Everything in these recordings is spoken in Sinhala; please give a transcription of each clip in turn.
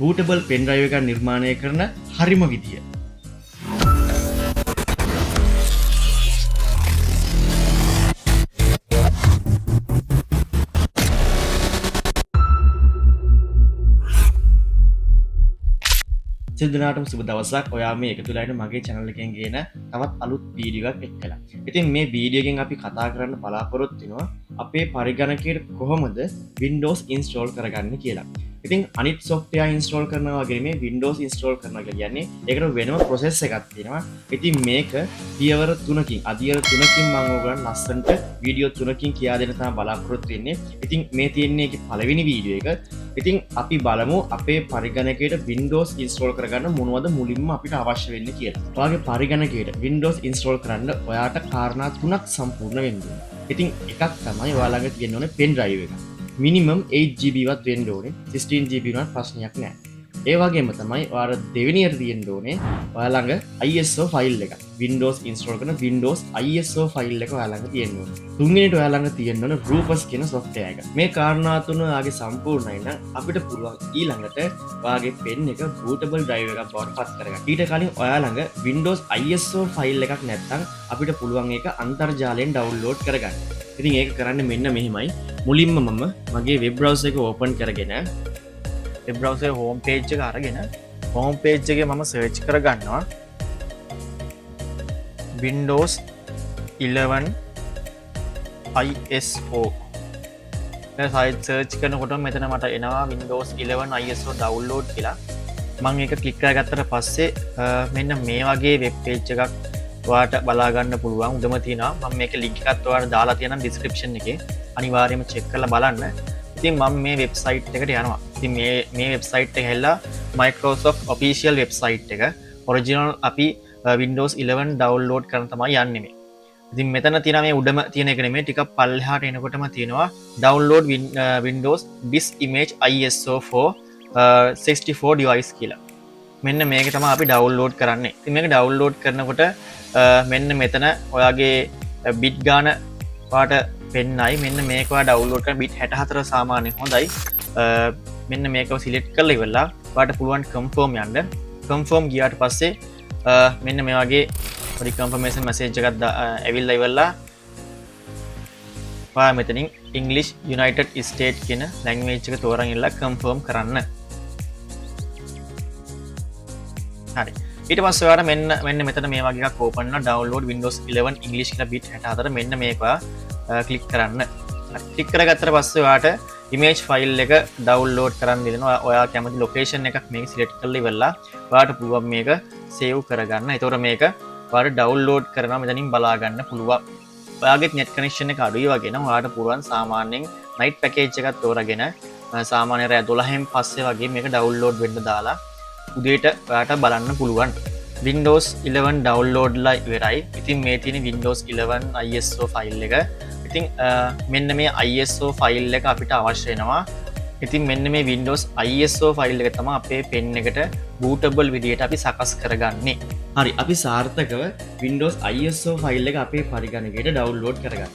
bootable pen drive එකක් නිර්මාණය කරන හරිම විදිය. සිදුනාටම සුබ දවසක්. ඔයා මේ එකතු වෙලා ඉන්න මගේ channel එකෙන් ගේන තවත් අලුත් වීඩියෝ එකක් එක්කලා. ඉතින් මේ වීඩියෝ එකෙන් අපි කතා කරන්න බලාපොරොත්තු වෙනවා අපේ පරිගණකයට කොහොමද Windows install කරගන්නේ කියලා. ඉතින් අනිත් software install කරනවා වගේ මේ Windows install කරනවා කියන්නේ ඒකට වෙනම process එකක් තියෙනවා. ඉතින් මේක පියවර 3කින් අදියර 3කින් මම ඔයගලන්ට ලස්සනට වීඩියෝ 3කින් කියා දෙන්න තමයි බලාපොරොත්තු වෙන්නේ. ඉතින් මේ තියෙන්නේ ඒකේ පළවෙනි වීඩියෝ එක. ඉතින් අපි බලමු අපේ පරිගණකයට Windows install කරගන්න මොනවද මුලින්ම අපිට අවශ්‍ය වෙන්නේ කියලා. ඔයාගේ පරිගණකයට Windows install කරන්න ඔයාට කාරණා 3ක් සම්පූර්ණ වෙන්න ඕනේ. ඉතින් එකක් තමයි ඔයා ළඟ තියෙන්න ඕනේ pen drive එක. minimum 8GB වත් වෙන්න ඕනේ. 16GB වුණත් ප්‍රශ්නයක් නැහැ. ඒ වගේම තමයි ඔයාලා දෙවෙනියට තියෙන්න ඕනේ ඔයා ළඟ ISO file එක. Windows install කරන Windows ISO file එක ඔයා ළඟ තියෙන්න ඕනේ. තුන්වෙනියට ඔයා ළඟ තියෙන්න ඕනේ Rufus කියන software එක. මේ කාරණා තුන ඔයාගේ සම්පූර්ණයි නම් අපිට පුළුවන් ඊළඟට ඔයාගේ pen එක bootable drive එකක් බවට පත් කරගන්න. ඊට කලින් ඔයා ළඟ Windows ISO file එකක් නැත්නම් අපිට පුළුවන් ඒක අන්තර්ජාලයෙන් download කරගන්න. ඉතින් ඒක කරන්න මෙන්න මෙහෙමයි. මුලින්ම මම මගේ web browser එක open කරගෙන web browser home page එක අරගෙන home page එකේ මම search කරගන්නවා Windows 11 ISO. දැන් site search කරනකොට මෙතන මට එනවා Windows 11 ISO download කියලා. මම ඒක click කරගත්තට පස්සේ මෙන්න මේ වගේ web page එකක් ඔයාට බලා ගන්න පුළුවන්. උඩම තියෙනවා මම මේක link එකත් ඔයාලට දාලා තියෙනවා description එකේ. අනිවාර්යයෙන්ම check කරලා බලන්න. ඉතින් මම මේ වෙබ්සයිට් එකට යනවා. ඉතින් මේ වෙබ්සයිට් එක හැල්ලා Microsoft official වෙබ්සයිට් එක. ඔරිජිනල් අපි Windows 11 download කරන්න තමයි යන්නේ මේ. ඉතින් මෙතන තියෙන මේ උඩම තියෙන එක නෙමෙයි ටිකක් පල්ලෙහාට එනකොටම තියෙනවා download Windows this image ISO for 64 device කියලා. මෙන්න මේක තමයි අපි download කරන්නේ. ඉතින් මේක download කරනකොට මෙන්න මෙතන ඔයාගේ bit ගාන පාට පෙන්නයි. මෙන්න මේක ඔයා download කරන bit 64 සාමාන්‍යයෙන් හොඳයි. මෙන්න මේකව select කරලා ඉවරලා ඔයාට පුළුවන් confirm යන්න. confirm ගියාට පස්සේ මෙන්න මේ වගේ පොඩි confirmation message එකක් ඇවිල්ලා ඉවරලා ඔයා මෙතනින් English United States කියන language එක තෝරන් ඉල්ලලා confirm කරන්න. හරි. ඊට පස්සේ ඔයාලා මෙන්න මෙතන මේ වගේ එකක් open වෙනවා download Windows 11 English කියලා bit 64 මෙන්න මේක click කරන්න. click කරගත්තට පස්සේ ඔයාට image file එක download කරන්න දෙනවා. ඔයා කැමති location එකක් මේක select කරලා ඉවරලා ඔයාට පුළුවන් මේක save කරගන්න. ඒතකොට මේක ඔයාට download කරනවා මෙතනින් බලා ගන්න පුළුවන්. ඔයාගේ net connection එක අඩුයි වගේ නම් ඔයාට පුළුවන් සාමාන්‍යයෙන් night package එකක් තෝරාගෙන සාමාන්‍ය රෑ 12න් පස්සේ වගේ මේක download වෙන්න දාලා උදේට ඔයාට බලන්න පුළුවන්. Windows 11 download ලා ඉවරයි. ඉතින් මේ තියෙන Windows 11 ISO file එක. ඉතින් මෙන්න මේ ISO file එක අපිට අවශ්‍ය වෙනවා. ඉතින් මෙන්න මේ Windows ISO file එක තමයි අපේ pen එකට bootable විදියට අපි සකස් කරගන්නේ. හරි, අපි සාර්ථකව Windows ISO file එක අපේ පරිගණකයට download කරගත්තා.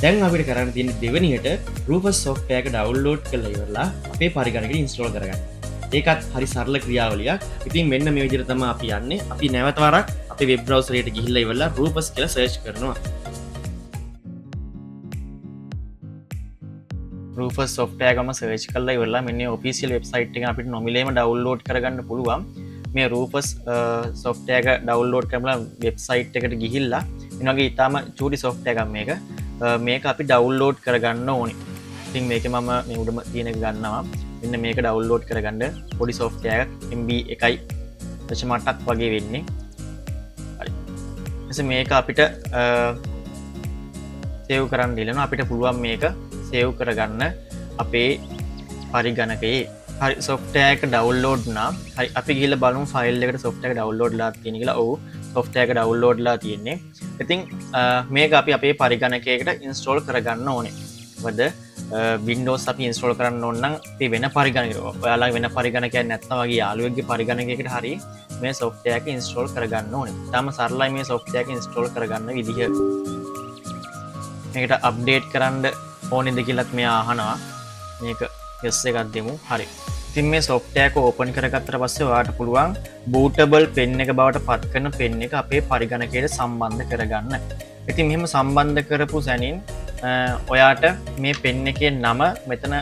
දැන් අපිට කරන්න තියෙන දෙවෙනියට Rufus software එක download කරලා ඉවරලා අපේ පරිගණකයට install කරගන්න. ඒකත් හරි සරල ක්‍රියාවලියක්. ඉතින් මෙන්න මේ විදිහට තමයි අපි යන්නේ. අපි නැවත වරක් අපේ web browser එකට ගිහිල්ලා ඉවරලා Rufus කියලා search කරනවා. Rufus software එකම search කරලා ඉවරලා මෙන්න official website එක අපිට නොමිලේම download කරගන්න පුළුවන්. මේ Rufus software එක download කරලා website එකට ගිහිල්ලා මේ වගේ ඊටාම චූටි software එකක් මේක. මේක අපි download කරගන්න ඕනේ. ඉතින් මේකේ මම මේ උඩම තියෙන එක ගන්නවා. මෙන්න මේක download කරගන්න පොඩි software එකක් MB 1.8ක් වගේ වෙන්නේ. හරි. ඊට මේක අපිට save කරන්න දෙලනවා. අපිට පුළුවන් මේක save කරගන්න අපේ පරිගණකයේ. හරි, software එක download වුණා. හරි, අපි ගිහලා බලමු file එකට software එක download ලා තියෙන කියලා. ඔව්, software එක download ලා තියෙන්නේ. ඉතින් මේක අපි අපේ පරිගණකයකට install කරගන්න ඕනේ. මොකද Windows අපි install කරන්න ඕන නම් අපි වෙන පරිගණකයක ඔයාලා වෙන පරිගණකයක් නැත්නම් වගේ යාළුවෙක්ගේ පරිගණකයකට හරි මේ software එක install කරගන්න ඕනේ. තාම සරලයි මේ software එක install කරගන්න විදිහ. මේකට update කරන්න ඕනේද කියලාත් මෙයා අහනවා. මේක yes එකක් දෙමු. හරි. ඉතින් මේ software එක open කරගත්තට පස්සේ ඔයාලට පුළුවන් bootable pen එක බවට පත් කරන pen එක අපේ පරිගණකයට සම්බන්ධ කරගන්න. ඉතින් මෙහෙම සම්බන්ධ කරපු සැනින් ඔයාට මේ pen එකේ නම මෙතන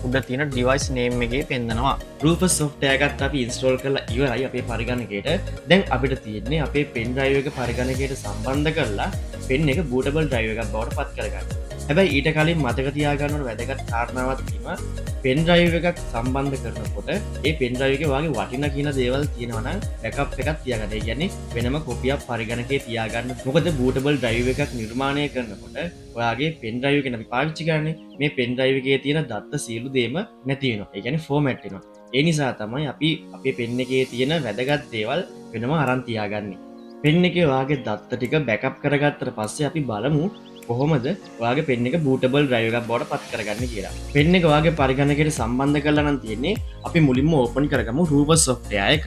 උඩ තියෙන device name එකේ පෙන්නනවා. Rufus software එකත් අපි install කරලා ඉවරයි අපේ පරිගණකයට. දැන් අපිට තියෙන්නේ අපේ pen drive එක පරිගණකයට සම්බන්ධ කරලා pen එක bootable drive එකක් බවට පත් කරගන්න. හැබැයි ඊට කලින් මතක තියාගන්න ඕන වැදගත් කාරණාවක් තියෙනවා. pen drive එකක් සම්බන්ධ කරනකොට ඒ pen drive එකේ වාගේ වටිනා කියන දේවල් තියෙනවා නම් backup එකක් තියාගන්න. ඒ කියන්නේ වෙනම කොපියක් පරිගණකේ තියාගන්න. මොකද bootable drive එකක් නිර්මාණය කරනකොට ඔයාගේ pen drive එක අපි පාවිච්චි කරන්නේ මේ pen drive එකේ තියෙන දත්ත සියලු දේම නැති වෙනවා. ඒ කියන්නේ format වෙනවා. ඒ නිසා තමයි අපි අපේ pen එකේ තියෙන වැදගත් දේවල් වෙනම අරන් තියාගන්නේ. pen එකේ ඔයාගේ දත්ත ටික backup කරගත්තට පස්සේ අපි බලමු කොහොමද ඔයාගේ pen එක bootable drive එකක් බවට පත් කරගන්නේ කියලා. pen එක ඔයාගේ පරිගණකයට සම්බන්ධ කරලා නම් තියෙන්නේ අපි මුලින්ම open කරගමු Rufus software එක.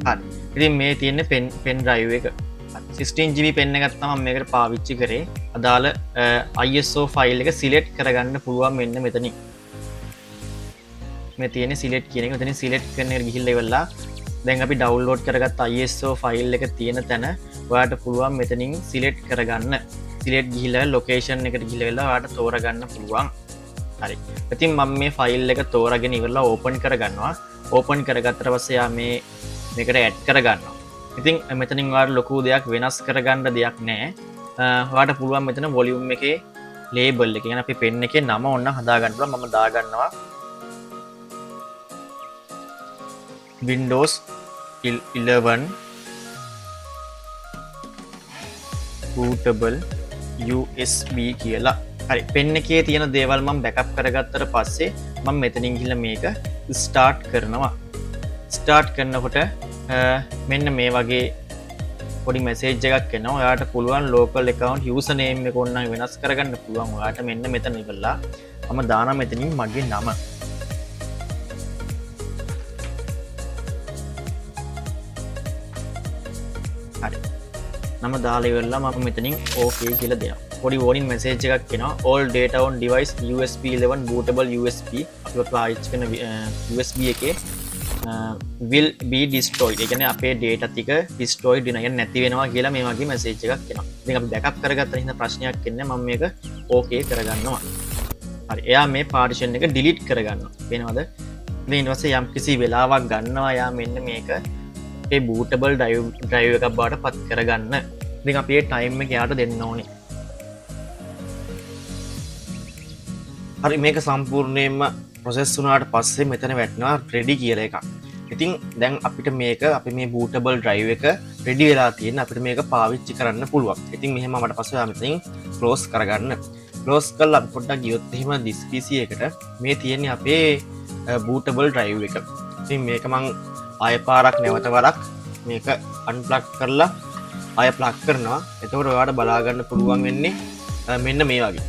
හරි. ඉතින් මේ තියෙන්නේ pen drive එක. 16GB pen එකක් තමයි මේකට පාවිච්චි කරේ. අදාළ ISO file එක select කරගන්න පුළුවන් මෙන්න මෙතනින්. මේ තියෙන්නේ select කියන එක. මෙතනින් select කරන එක ගිහිල්ලා ඉවරලා දැන් අපි ඩවුන්ලෝඩ් කරගත් ISO ෆයිල් එක තියෙන තැන ඔයාට පුළුවන් මෙතනින් සිලෙක්ට් කරගන්න. සිලෙක්ට් ගිහිල්ලා ලොකේෂන් එකට ගිහිල්ලා ඔයාට තෝරගන්න පුළුවන්. හරි. ඉතින් මම මේ ෆයිල් එක තෝරගෙන ඉවරලා ඕපන් කරගන්නවා. ඕපන් කරගත්තට පස්සේ යා මේකට ඇඩ් කරගන්නවා. ඉතින් මෙතනින් ඔයාට ලොකු දෙයක් වෙනස් කරගන්න දෙයක් නැහැ. ඔයාට පුළුවන් මෙතන වොලියුම් එකේ ලේබල් එක කියන්නේ අපි පෙන් එකේ නම ඔන්න හදාගන්න පුළුවන්. මම දාගන්නවා Windows 11 bootable USB කියලා. හරි pen එකේ තියෙන දේවල් මම backup කරගත්තට පස්සේ මම මෙතනින් ගිහලා මේක start කරනවා. start කරනකොට මෙන්න මේ වගේ පොඩි message එකක් එනවා. ඔයාට පුළුවන් local account username එක ඕනනම් වෙනස් කරගන්න පුළුවන්. ඔයාට මෙන්න මෙතන ඉවරලා මම දානවා මෙතනින් මගේ නම. හරි නම දාලා ඉවරලා මම මෙතනින් okay කියලා දෙනවා. පොඩි warning message එකක් එනවා. all data on device USB 11 bootable USB අපි පාවිච්චි කරන USB එකේ will be destroyed. ඒ කියන්නේ අපේ data ටික destroyed වෙනවා. කියන්නේ නැති වෙනවා කියලා මේ වගේ message එකක් එනවා. ඉතින් අපි backup කරගත්ත හින්දා ප්‍රශ්නයක් එන්නේ මම මේක okay කරගන්නවා. හරි එයා මේ partition එක delete කරගන්නවා. වෙනවද? ඉතින් ඊට පස්සේ යම් කිසි වෙලාවක් ගන්නවා යා මෙන්න මේක ඒ bootable drive එකක් බවට පත් කරගන්න. ඉතින් අපි ඒ time එක යාට දෙන්න ඕනේ. හරි මේක සම්පූර්ණයෙන්ම process වුණාට පස්සේ මෙතන වැටෙනවා ready කියලා එකක්. ඉතින් දැන් අපිට මේක අපි මේ bootable drive එක ready වෙලා තියෙන අපිට මේක පාවිච්චි කරන්න පුළුවන්. ඉතින් මෙහෙම අපිට පස්සේ මෙතනින් close කරගන්න. close කරලා අපි පොඩ්ඩක් ගියොත් එහෙම this PC එකට මේ තියෙන්නේ අපේ bootable drive එක. ඉතින් මේක මං ආය පාරක් නැවත වරක් මේක අන්ප්ලග් කරලා ආය ප්ලග් කරනවා. එතකොට ඔයාලට බලා ගන්න පුළුවන් වෙන්නේ මෙන්න මේ වගේ.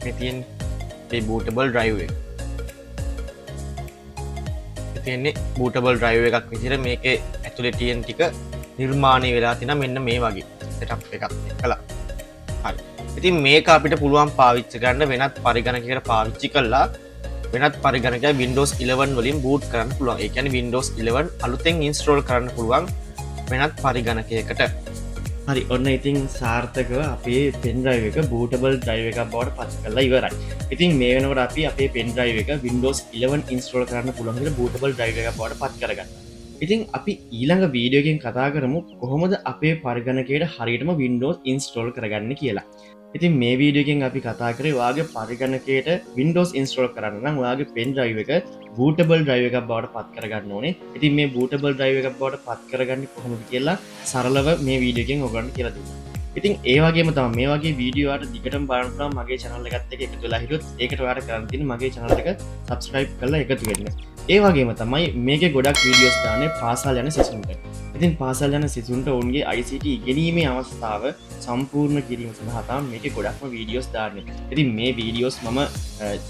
මේ තියෙන මේ bootable drive එක. මේ තියෙන්නේ bootable drive එකක් විදිහට මේකේ ඇතුලේ තියෙන ටික නිර්මාණය වෙලා තියෙනවා මෙන්න මේ වගේ setup එකක් එක්කලා. හරි. ඉතින් මේක අපිට පුළුවන් පාවිච්චි කරන්න වෙනත් පරිගණකයකට පාවිච්චි කළා වෙනත් පරිගණකයක් Windows 11 වලින් boot කරන්න පුළුවන්. ඒ කියන්නේ Windows 11 අලුතෙන් install කරන්න පුළුවන් වෙනත් පරිගණකයකට. හරි ඔන්න ඉතින් සාර්ථකව අපේ pen drive එක bootable drive එකක් බවට පත් කරලා ඉවරයි. ඉතින් මේ වෙනකොට අපි අපේ pen drive එක Windows 11 install කරන්න පුළුවන් කියලා bootable drive එකක් බවට පත් කරගන්නවා. ඉතින් අපි ඊළඟ වීඩියෝ එකෙන් කතා කරමු කොහොමද අපේ පරිගණකයට හරියටම Windows install කරගන්නේ කියලා. ඉතින් මේ වීඩියෝ එකෙන් අපි කතා කරේ ඔයාගේ පරිගණකයට Windows install කරන්න නම් ඔයාගේ pen drive එක bootable drive එකක් බවට පත් කරගන්න ඕනේ. ඉතින් මේ bootable drive එකක් බවට පත් කරගන්නේ කොහොමද කියලා සරලව මේ වීඩියෝ එකෙන් ඔයගොල්ලන්ට කියලා දුන්නා. ඉතින් ඒ වගේම තමයි මේ වගේ වීඩියෝ වලට දිගටම බලන්න පුළුවන් මගේ channel එකත් එක්ක එකතු වෙලා හිටියොත් ඒකට ඔයාලට කරන්න තියෙන්නේ මගේ channel එක subscribe කරලා එකතු වෙන්න. ඒ වගේම තමයි මේක ගොඩක් වීඩියෝස් දාන්නේ පාසල් යන සිසුන්ට. ඉතින් පාසල් යන සිසුන්ට ඔවුන්ගේ ICT ඉගෙනීමේ අවස්ථාව සම්පූර්ණ කිරීම සඳහා තමයි මේකේ ගොඩක්ම වීඩියෝස් දාන්නේ. ඉතින් මේ වීඩියෝස් මම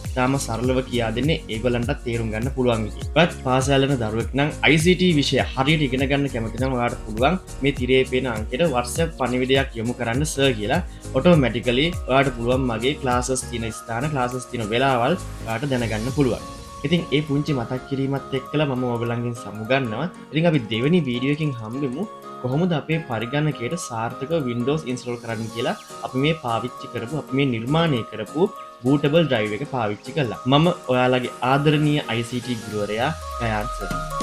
ඉතාම සරලව කියා දෙන්නේ ඒගොල්ලන්ට තේරුම් ගන්න පුළුවන් විදිහට. but පාසල් යන දරුවෙක් නම් ICT විෂය හරියට ඉගෙන ගන්න කැමති නම් ඔයාලට පුළුවන් මේ තිරේ පේන අංකයට WhatsApp පණිවිඩයක් යොමු කරන්න සර් කියලා. ඔටෝමැටිකලි ඔයාලට පුළුවන් මගේ ක්ලාසස් තියෙන ස්ථාන ක්ලාසස් තියෙන වෙලාවල් ඔයාලට දැනගන්න පුළුවන්. ඉතින් ඒ පුංචි මතක් කිරීමත් එක්කලා මම ඔයගලන්ගෙන් සමුගන්නවා. ඉතින් අපි දෙවෙනි වීඩියෝ එකකින් හම්බෙමු කොහොමද අපේ පරිගණකයට සාර්ථකව Windows install කරන්න කියලා අපි මේ පාවිච්චි කරපු අපි මේ නිර්මාණය කරපු bootable drive එක පාවිච්චි කළා. මම ඔයාලගේ ආදරණීය ICT ගුරුවරයා ගයාන් සර්.